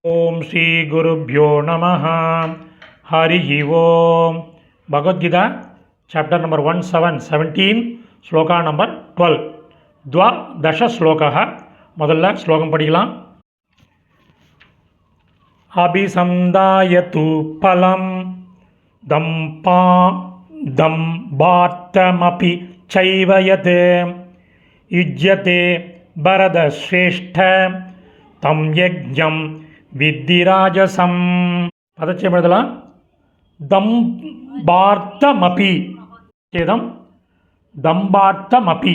ஓம் ஸ்ரீ குருப்யோ நமஹ. ஹரிஹி ஓம். Bhagavad Gita chapter number 17 shloka number 12 द्वादश श्लोकः. முதல்ல ஸ்லோகம் படிக்கலாம். அபிசந்தாயது பலம் தம்பார்த்தமபி சைவயத் யுஜ்யதே பரதஸ்ரேஷ்ட தம் யஜ்ஞம் வித்தி ராஜசம். பதச்சயம் எழுதலாம். தம்பார்த்தமபி சேதம் தம்பார்த்தமபி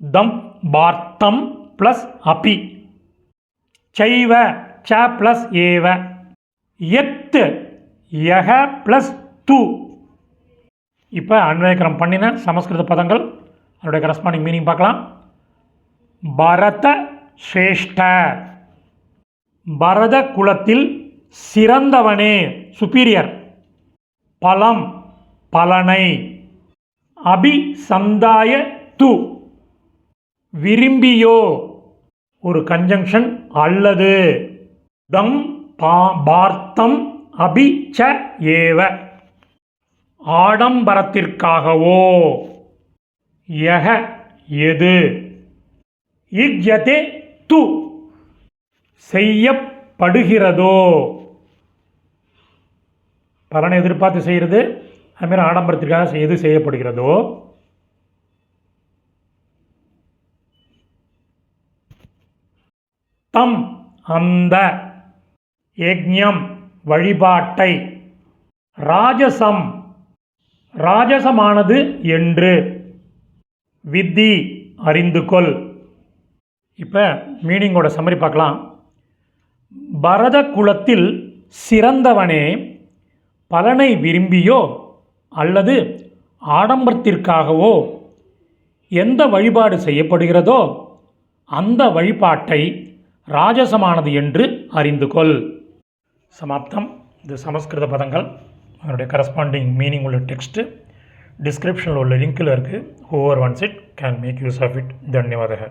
தம்பார்த்தம் ப்ளஸ் அபி சைவ ச ப்ளஸ் ஏவ எத் யஹ ப்ளஸ் து. இப்போ அன்வயக்கரம் பண்ணின சமஸ்கிருத பதங்கள் அதனுடைய கரஸ்பாண்டிங் மீனிங் பார்க்கலாம். பரத ஸ்ரேஷ்ட, பரத குலத்தில் சிறந்தவனே, சுப்பீரியர். பலம், பலனை. அபிசந்தாய து, விரும்பியோ, ஒரு கன்ஜங்ஷன் அல்லது. தம் பார்த்தம் அபி ச ஏவ, ஆடம்பரத்திற்காகவோ. யஹ எது. யுஜ்யதே து, செய்யப்படுகிறதோ. பலனை எதிர்பார்த்து செய்கிறது, அதுமாரி ஆடம்பரத்திற்காக எது செய்யப்படுகிறதோ. தம் அந்த, யஜ்ஞம் வழிபாட்டை, ராஜசம் ராஜசமானது என்று, வித்தி அறிந்து கொள். இப்போ மீனிங்கோட சம்மரி பார்க்கலாம். பரத குலத்தில் சிறந்தவனே, பலனை விரும்பியோ அல்லது ஆடம்பரத்திற்காகவோ எந்த வழிபாடு செய்யப்படுகிறதோ அந்த வழிபாட்டை ராஜசமானது என்று அறிந்து கொள். சமாப்தம். இது சமஸ்கிருத பதங்கள், அதனுடைய கரஸ்பாண்டிங் மீனிங் உள்ள டெக்ஸ்ட்டு டிஸ்கிரிப்ஷனில் உள்ள லிங்கில் இருக்குது. Whoever wants it can make use of it. தன்யவாதக.